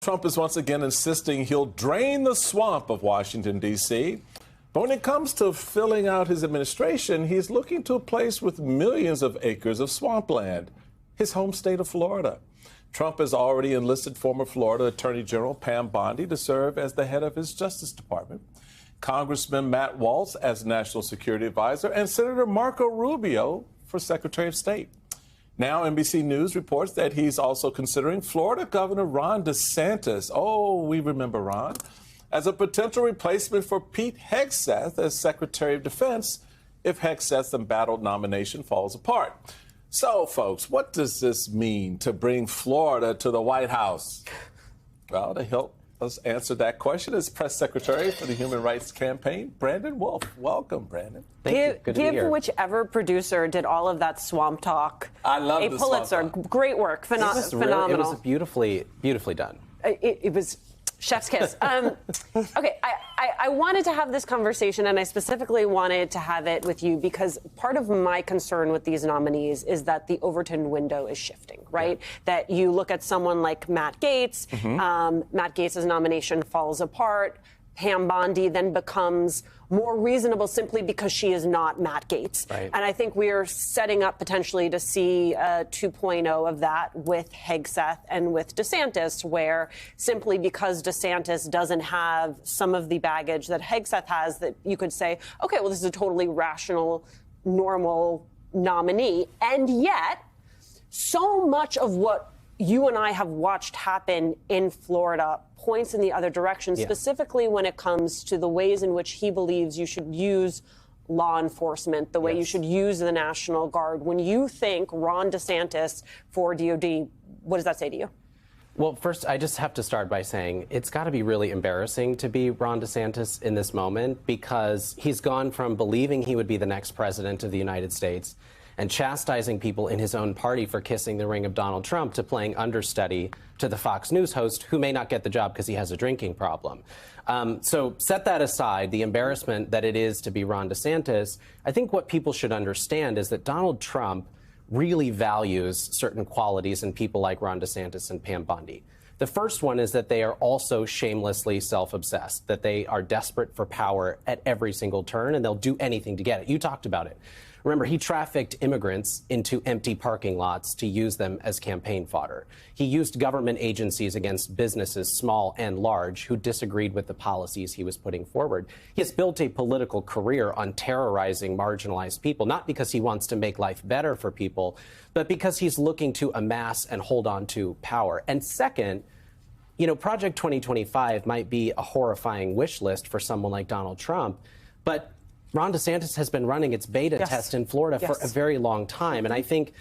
Trump is once again insisting he'll drain the swamp of Washington, D.C. But when it comes to filling out his administration, he's looking to a place with millions of acres of swampland, his home state of Florida. Trump has already enlisted former Florida Attorney General Pam Bondi to serve as the head of his Justice Department, Congressman Matt Waltz as National Security Advisor, and Senator Marco Rubio for Secretary of State. Now, NBC News reports that he's also considering Florida Governor Ron DeSantis, oh, we remember Ron, as a potential replacement for Pete Hegseth as Secretary of Defense if Hegseth's embattled nomination falls apart. So, folks, what does this mean to bring Florida to the White House? Well, to help us answer that question is Press Secretary for the Human Rights Campaign, Brandon Wolf. Welcome, Brandon. Thank you. Good to be here. Give whichever producer did all of that swamp talk I love a the Pulitzer. swamp talk. Great work. Phenomenal. It was beautifully done. It was chef's kiss. Okay, I wanted to have this conversation, and I specifically wanted to have it with you because part of my concern with these nominees is that the Overton window is shifting, right? Yeah. That you look at someone like Matt Gaetz, Matt Gaetz' nomination falls apart. Pam Bondi then becomes more reasonable simply because she is not Matt Gaetz. Right. And I think we are setting up potentially to see a 2.0 of that with Hegseth and with DeSantis, where simply because DeSantis doesn't have some of the baggage that Hegseth has, that you could say, okay, well, this is a totally rational, normal nominee. And yet, so much of what you and I have watched happen in Florida points in the other direction, specifically when it comes to the ways in which he believes you should use law enforcement, the way you should use the National Guard. When you think Ron DeSantis for DOD, what does that say to you? Well, first, I just have to start by saying it's got to be really embarrassing to be Ron DeSantis in this moment because he's gone from believing he would be the next president of the United States and chastising people in his own party for kissing the ring of Donald Trump to playing understudy to the Fox News host who may not get the job because he has a drinking problem. So set that aside, the embarrassment that it is to be Ron DeSantis. I think what people should understand is that Donald Trump really values certain qualities in people like Ron DeSantis and Pam Bondi. The first one is that they are also shamelessly self-obsessed, that they are desperate for power at every single turn, and they'll do anything to get it. You talked about it. Remember, he trafficked immigrants into empty parking lots to use them as campaign fodder. He used government agencies against businesses, small and large, who disagreed with the policies he was putting forward. He has built a political career on terrorizing marginalized people, not because he wants to make life better for people, but because he's looking to amass and hold on to power. And second, you know, Project 2025 might be a horrifying wish list for someone like Donald Trump, but Ron DeSantis has been running its beta test in Florida for a very long time. And I think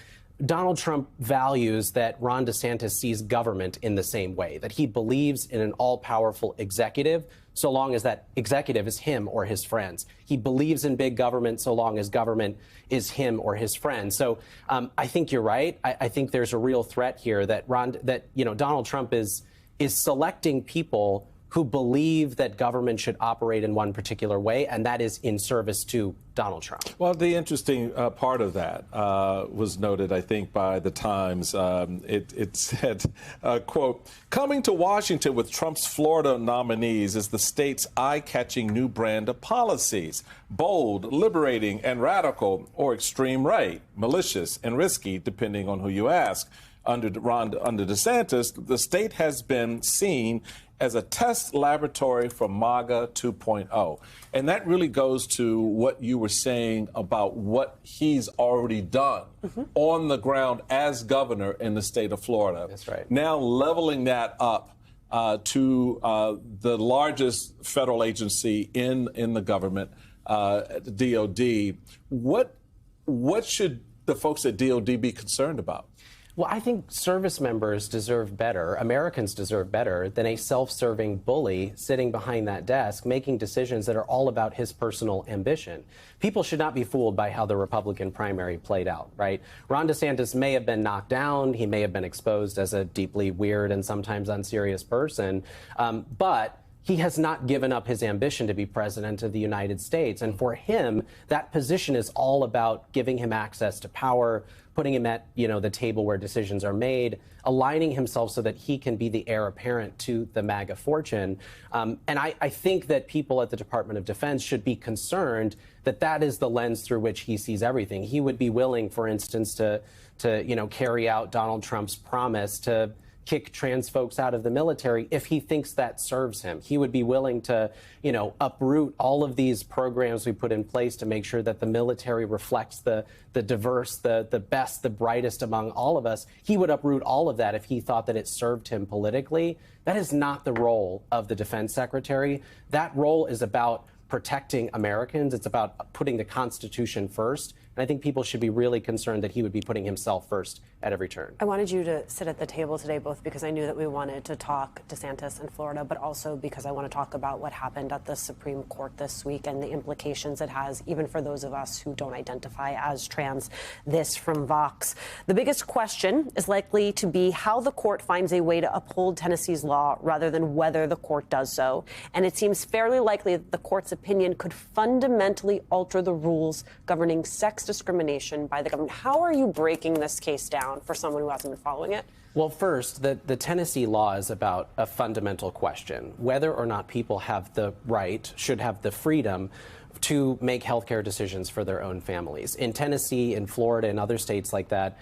Donald Trump values that Ron DeSantis sees government in the same way, that he believes in an all-powerful executive so long as that executive is him or his friends. He believes in big government so long as government is him or his friends. So I think you're right. I think there's a real threat here that Donald Trump is selecting people who believe that government should operate in one particular way, and that is in service to Donald Trump. Well, the interesting part of that was noted, I think, by the Times. It said, quote, coming to Washington with Trump's Florida nominees is the state's eye-catching new brand of policies, bold, liberating, and radical, or extreme right, malicious, and risky, depending on who you ask. Under DeSantis, the state has been seen as a test laboratory for MAGA 2.0. And that really goes to what you were saying about what he's already done on the ground as governor in the state of Florida. That's right. Now leveling that up to the largest federal agency in the government, DOD. What should the folks at DOD be concerned about? Well, I think service members deserve better, Americans deserve better than a self-serving bully sitting behind that desk making decisions that are all about his personal ambition. People should not be fooled by how the Republican primary played out, right? Ron DeSantis may have been knocked down. He may have been exposed as a deeply weird and sometimes unserious person. But he has not given up his ambition to be president of the United States. And for him, that position is all about giving him access to power, putting him at, the table where decisions are made, aligning himself so that he can be the heir apparent to the MAGA fortune. And I think that people at the Department of Defense should be concerned that that is the lens through which he sees everything. He would be willing, for instance, to carry out Donald Trump's promise to kick trans folks out of the military if he thinks that serves him. He would be willing to, uproot all of these programs we put in place to make sure that the military reflects the diverse, the best, the brightest among all of us. He would uproot all of that if he thought that it served him politically. That is not the role of the defense secretary. That role is about protecting Americans. It's about putting the Constitution first. And I think people should be really concerned that he would be putting himself first at every turn. I wanted you to sit at the table today, both because I knew that we wanted to talk DeSantis in Florida, but also because I want to talk about what happened at the Supreme Court this week and the implications it has, even for those of us who don't identify as trans. This from Vox. The biggest question is likely to be how the court finds a way to uphold Tennessee's law rather than whether the court does so. And it seems fairly likely that the court's opinion could fundamentally alter the rules governing sex discrimination by the government. How are you breaking this case down for someone who hasn't been following it? Well, first, the Tennessee law is about a fundamental question, whether or not people have the right, should have the freedom to make healthcare decisions for their own families. In Tennessee, in Florida, and other states like that,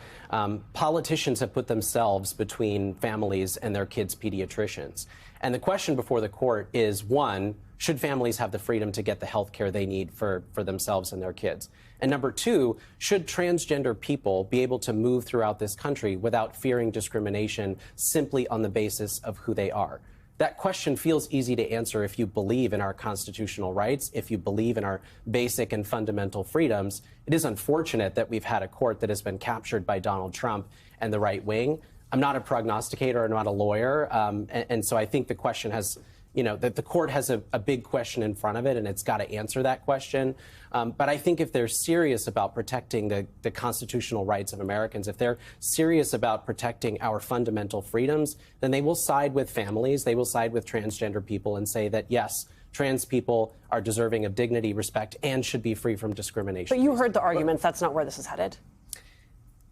politicians have put themselves between families and their kids' pediatricians. And the question before the court is, one, should families have the freedom to get the health care they need for themselves and their kids? And number two, should transgender people be able to move throughout this country without fearing discrimination simply on the basis of who they are? That question feels easy to answer if you believe in our constitutional rights, if you believe in our basic and fundamental freedoms. It is unfortunate that we've had a court that has been captured by Donald Trump and the right wing. I'm not a prognosticator, I'm not a lawyer, and so I think the question has, that the court has a big question in front of it, and it's got to answer that question. But I think if they're serious about protecting the constitutional rights of Americans, if they're serious about protecting our fundamental freedoms, then they will side with families, they will side with transgender people and say that, yes, trans people are deserving of dignity, respect, and should be free from discrimination. But you heard the arguments. That's not where this is headed.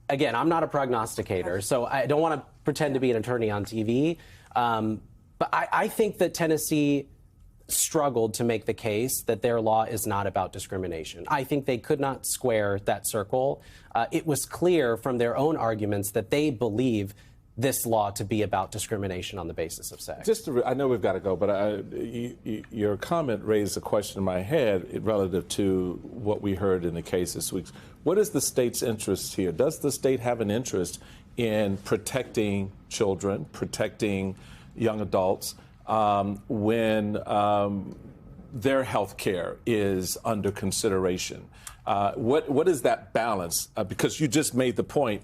Again, I'm not a prognosticator, so I don't want to pretend to be an attorney on TV. But I think that Tennessee struggled to make the case that their law is not about discrimination. I think they could not square that circle. It was clear from their own arguments that they believe this law to be about discrimination on the basis of sex. I know we've got to go, but your comment raised a question in my head relative to what we heard in the case this week. What is the state's interest here? Does the state have an interest in protecting children, protecting young adults when their health care is under consideration? What is that balance? Because you just made the point.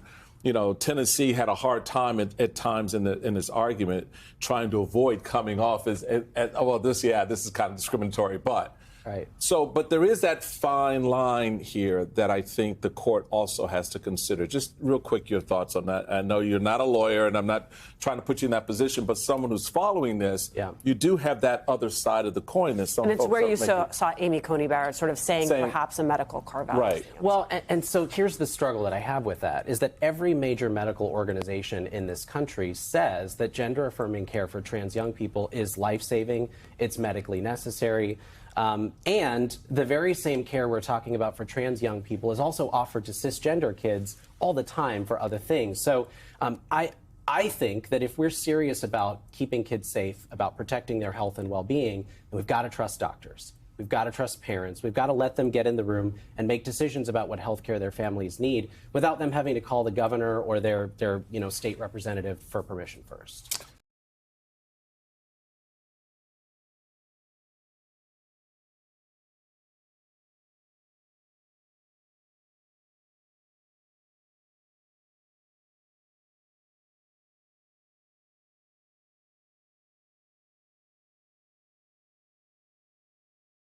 Tennessee had a hard time at times in this argument trying to avoid coming off as this is kind of discriminatory, but. Right. But there is that fine line here that I think the court also has to consider. Just real quick, your thoughts on that. I know you're not a lawyer, and I'm not trying to put you in that position, but someone who's following this, you do have that other side of the coin that some folks. And it's where you saw Amy Coney Barrett sort of saying perhaps a medical carve-out. Right. Well, and so here's the struggle that I have with that, is that every major medical organization in this country says that gender-affirming care for trans young people is life-saving, it's medically necessary. And the very same care we're talking about for trans young people is also offered to cisgender kids all the time for other things. So I think that if we're serious about keeping kids safe, about protecting their health and well-being, then we've got to trust doctors. We've got to trust parents. We've got to let them get in the room and make decisions about what health care their families need without them having to call the governor or their state representative for permission first.